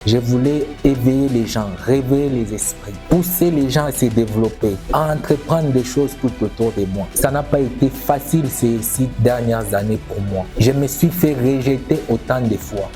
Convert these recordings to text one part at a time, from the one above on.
Je voulais éveiller les gens, réveiller les esprits, pousser les gens à se développer, à entreprendre des choses tout autour de moi. Ça n'a pas été facile ces 6 dernières années pour moi. Je me suis fait rejeter autant de fois.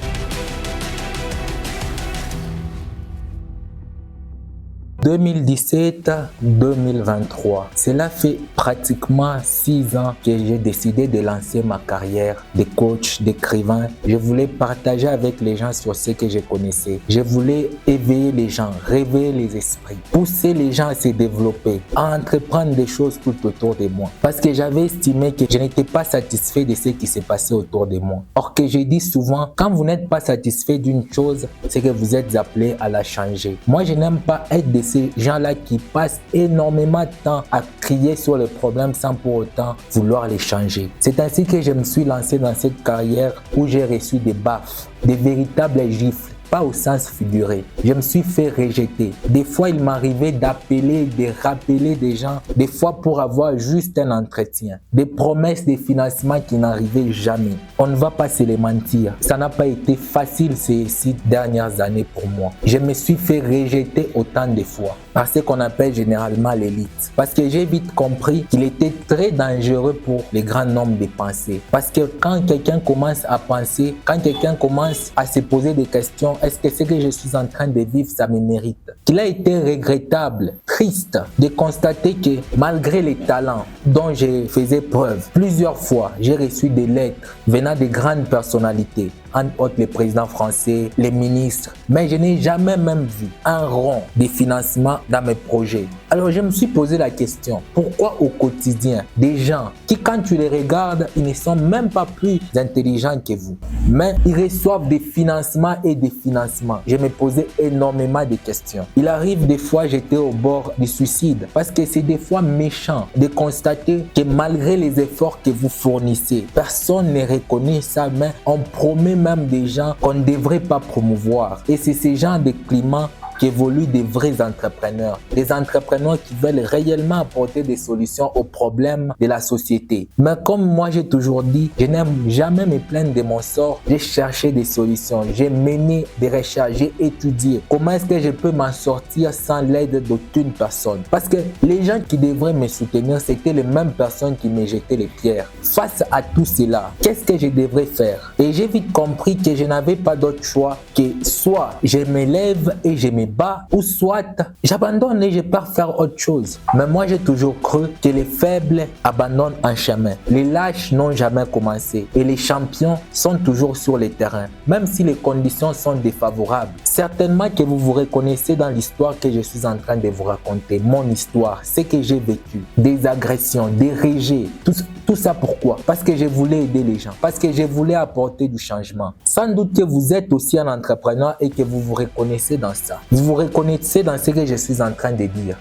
« 2017-2023, cela fait pratiquement 6 ans que j'ai décidé de lancer ma carrière de coach, d'écrivain. Je voulais partager avec les gens sur ce que je connaissais. Je voulais éveiller les gens, réveiller les esprits, pousser les gens à se développer, à entreprendre des choses tout autour de moi. Parce que j'avais estimé que je n'étais pas satisfait de ce qui s'est passé autour de moi. Or que je dis souvent, quand vous n'êtes pas satisfait d'une chose, c'est que vous êtes appelé à la changer. Moi, je n'aime pas être de ces gens-là qui passent énormément de temps à crier sur les problèmes sans pour autant vouloir les changer. C'est ainsi que je me suis lancé dans cette carrière où j'ai reçu des baffes, des véritables gifles. Pas au sens figuré. Je me suis fait rejeter. Des fois, il m'arrivait d'appeler, de rappeler des gens, des fois pour avoir juste un entretien. Des promesses de financement qui n'arrivaient jamais. On ne va pas se les mentir. Ça n'a pas été facile ces 6 dernières années pour moi. Je me suis fait rejeter autant de fois par ce qu'on appelle généralement l'élite. Parce que j'ai vite compris qu'il était très dangereux pour les grands nombres de pensées. Parce que quand quelqu'un commence à penser, quand quelqu'un commence à se poser des questions, est-ce que ce que je suis en train de vivre, ça me mérite? Qu'il a été regrettable, triste de constater que malgré les talents dont je faisais preuve, plusieurs fois, j'ai reçu des lettres venant de grandes personnalités, entre autres les présidents français, les ministres, mais je n'ai jamais même vu un rond de financement dans mes projets. Alors je me suis posé la question, pourquoi au quotidien, des gens qui quand tu les regardes, ils ne sont même pas plus intelligents que vous, mais ils reçoivent des financements et des financements. Je me posais énormément de questions. Il arrive des fois, j'étais au bord du suicide parce que c'est des fois méchant de constater que malgré les efforts que vous fournissez, personne ne reconnaît ça, mais on promet même des gens qu'on ne devrait pas promouvoir. Et c'est ce genre de climat qu'évoluent des vrais entrepreneurs, des entrepreneurs qui veulent réellement apporter des solutions aux problèmes de la société. Mais comme moi j'ai toujours dit, je n'aime jamais me plaindre de mon sort, j'ai cherché des solutions, j'ai mené des recherches, j'ai étudié comment est-ce que je peux m'en sortir sans l'aide d'aucune personne. Parce que les gens qui devraient me soutenir, c'était les mêmes personnes qui me jetaient les pierres. Face à tout cela, qu'est-ce que je devrais faire? Et j'ai vite compris que je n'avais pas d'autre choix que soit je me lève et je me bats, ou soit j'abandonne et je pars faire autre chose. Mais moi j'ai toujours cru que les faibles abandonnent en chemin. Les lâches n'ont jamais commencé et les champions sont toujours sur les terrains, même si les conditions sont défavorables. Certainement que vous vous reconnaissez dans l'histoire que je suis en train de vous raconter, mon histoire, ce que j'ai vécu, des agressions, des rejets, tout ça pourquoi? Parce que je voulais aider les gens, parce que je voulais apporter du changement. Sans doute que vous êtes aussi un entrepreneur et que vous vous reconnaissez dans ça. Vous vous reconnaissez dans ce que je suis en train de dire.